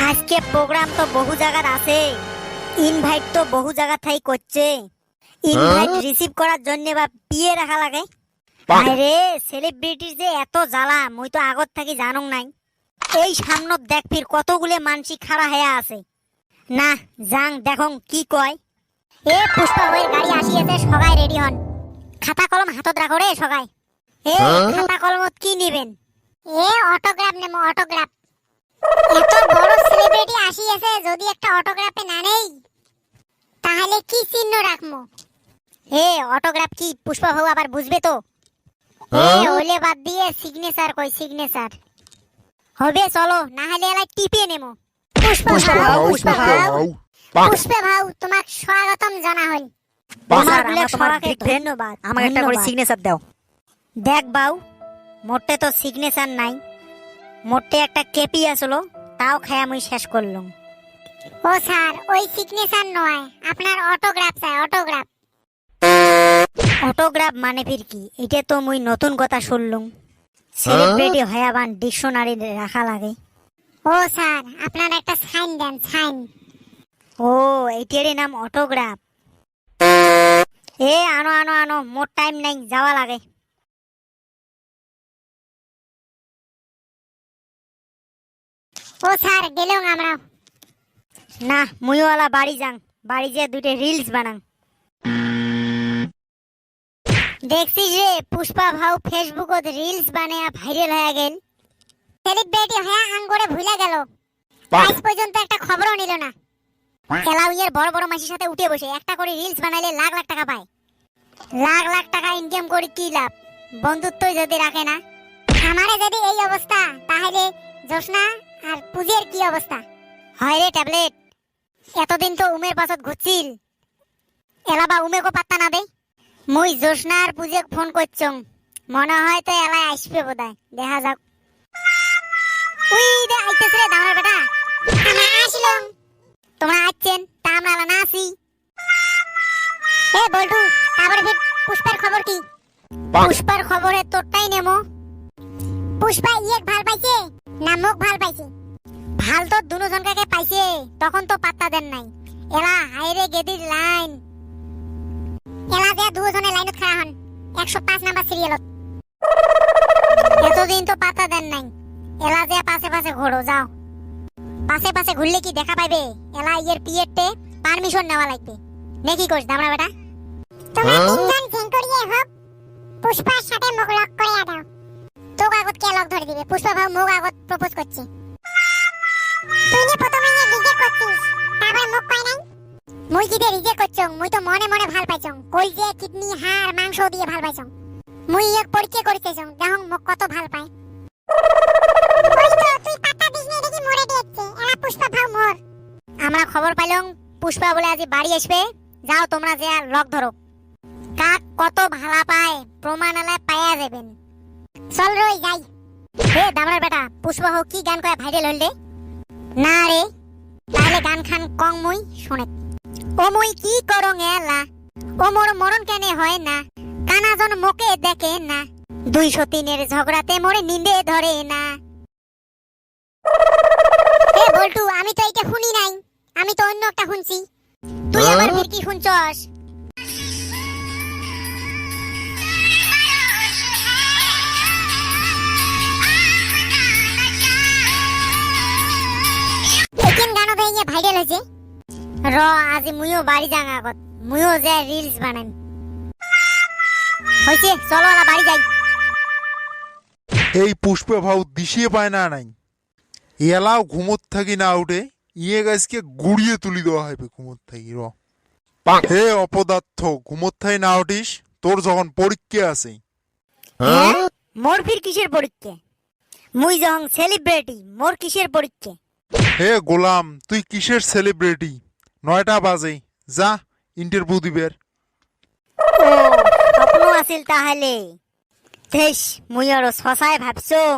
আজকে প্রোগ্রাম তো বহু জায়গার আছে, ইনভাইট তো বহু জায়গা থাই করছে। ইনভাইট রিসিভ করার জন্য বা বিয়ে রাখা লাগে। আরে সেলিব্রিটির যে এত জ্বালা মুই তো আগত থাকি জানুং নাই। এই সামনত দেখ ফির কতগুলো মানসি খাড়া হয়ে আছে। না যাং দেখং কি কয়। এ পুষ্পা ভাইয়ের গাড়ি আসিয়েছে, সবাই রেডি হন। খাতা কলম হাতত রাখো রে সবাই। এ খাতা কলমত কি নিবেন? এ অটোগ্রাফ নেব, অটোগ্রাফ। এত বড় সেলিব্রিটি আসিয়েছে, যদি একটা অটোগ্রাফে না নেই তাহলে কি চিহ্ন রাখবো? এ অটোগ্রাফ কি পুষ্পা ভাউ আবার বুঝবে তো? এ ওলে বাদ দিয়ে সিগনেচার কই, সিগনেচার হবে। চলো না হলে এলাই টিপে নেবো। পুষ্পা ভাউ, পুষ্পা ভাউ, পুষ্পা ভাউ তোমাক স্বাগতম জানা হল। ধন্যবাদ। আমাকে একটা করে সিগনেচার দাও। দেখ বাউ, মোটে তো সিগনেচার নাই, মোটে একটা কেপি আসলো, তাও খায়া মুই শেষ করলাম। ও স্যার, ওই সিগনেচার নয়, আপনার অটোগ্রাফ চাই, অটোগ্রাফ। অটোগ্রাফ মানে ফির কি? এটা তো মুই নতুন কথা শুনলুম। সেলিব্রিটি হয়াবান ডিকশনারি রাখা লাগে। ও স্যার, আপনার একটা সাইন দেন, সাইন। ও এইটারই নাম অটোগ্রাফ। এ আনো আনো আনো, মোর টাইম নাই, যাওয়া লাগে। ও স্যার গেলাম আমরা। না মুইওয়ালা বাড়ি যাং, বাড়ি যেয়ে দুইটা রিলস বানাং। দেখছিস রে পুষ্পা ভাউ ফেসবুকত রিলস বানায়া ভাইরাল হয়ে গেল। সেলিব্রিটি হয়ে আঙ্গরে ভুলে গেল, আজ পর্যন্ত একটা খবরও নিল না। খেলাউইয়ের বড় বড় মাসির সাথে উঠে বসে একটা করে রিলস বানাইলে লাখ লাখ টাকা পায়। লাখ লাখ টাকা ইনকাম করে কি লাভ? বন্ধুত্বই যদি রাখে না। আমারে যদি এই অবস্থা, তাহলে জোসনা আর পূজের কি অবস্থা হয় রে? ট্যাবলেট এতদিন তো উমের পাছত ঘুরছিল, এলাবা উমেকে পাত্তা না দে। মুই জোসনা আর পূজে ফোন করছং, মনে হয় তো এলাই আসবে বোধহয়, দেখা যাক। উই রে আইতেছে রে দামরা বেটা। আমরা আসলাম, তোমরা আসছেন তা আমরা না আসি। এ বল্টু, তারপরে ফির পুষ্পার খবর কি? পুষ্পার খবরে তোরটাই নেমো। পুষ্পা ইয়েক ভাল পাইছে না মুখ ভাল পাইছে? ভাল তো দুজনকে পাইছে, তখন তো পাত্তা দেন নাই। এলা হাইরে গেদির লাইন, এলা যে দুজনে লাইনত খাড়া হন 105 নাম্বার সিরিয়ালত। এতদিন তো পাত্তা দেন নাই। এলা যে পাশে পাশে ঘোরো, যাও। পাশে পাশে ঘুরলে কি দেখা পাইবে? এলা ইয়ের পিয়েরতে পারমিশন নেওয়া লাগবে। নে কি করিস দামড়া বেটা? তোমরা তিনজন ভেঙ্করিয়ে হোক, পুষ্পার সাথে মুখ লক করে দাও। তো কাগজ কে লক ধরে দিবে? পুষ্পা ভাউ মুখ আগত প্রপোজ করছে। তুই নে প্রথমে রিজেক্ট করছিস, তারপর মুখ কই নাই। মুই কি দে রিজেক্ট করছং? মুই তো মনে মনে ভাল পাইছং, কই যে কিডনি হাড় মাংস দিয়ে ভাল পাইছং। মুই এক পরীক্ষা করিতেছং, দেখং মুখ কত ভাল পায়। ওই তো তুই পাতা দিস নে, দেখি মরে দিয়েছে। এলা পুষ্পা ভাউ মোর। আমরা খবর পাইলং পুষ্পা বলে আজ বাড়ি আসবে। যাও তোমরা যে লক ধরো। কাক কত ভালা পায় প্রমাণ আলায় পায়া যাবেন। চল রই যাই। হে দামড়ার বেটা, পুষ্পা হোক কি গান কয় ভাইরাল হল রে? না রে, তাহলে গান খান কং মুই শুনে। ও মুই কি করং এলা, ও মোর মরণ কেনে হয় না, কানাজন মোকে দেখে না, 203-এর ঝগড়াতে মোরে নিন্দে ধরে না। হে বল্টু, আমি তো এইটা শুনি নাই, আমি তো অন্য একটা শুনছি। তুই আবার ফির কি শুনছস? একেন গানো দেইয়ে ভাইরাল হইছে। র আজ মুইও বাড়ি যাং, আগত মুইও যে রিলস বানাই। হইছে চলো আলা বাড়ি যাই। এই পুষ্পা ভাউ দিশিয়ে পায় না নাই, এলাও ঘুমোত থাকি না উঠে ইয়ে গাছকে গুড়িয়ে তুলি দেওয়া হবে ঘুমোত থাকি। র হে অপদার্থ, ঘুমোত থাই না উঠিস, তোর যখন পরীক্ষা আছে। মোর ফির কিসের পরীক্ষা? মুই যখন সেলিব্রিটি, মোর কিসের পরীক্ষা? হে গোলাম, তুই কিসের সেলিব্রিটি? 9টা বাজে, যা ইন্টারভিউ দিবের। ও স্বপ্ন আছিল তাহলে। তেস মুই আরো শশায় ভাবছং।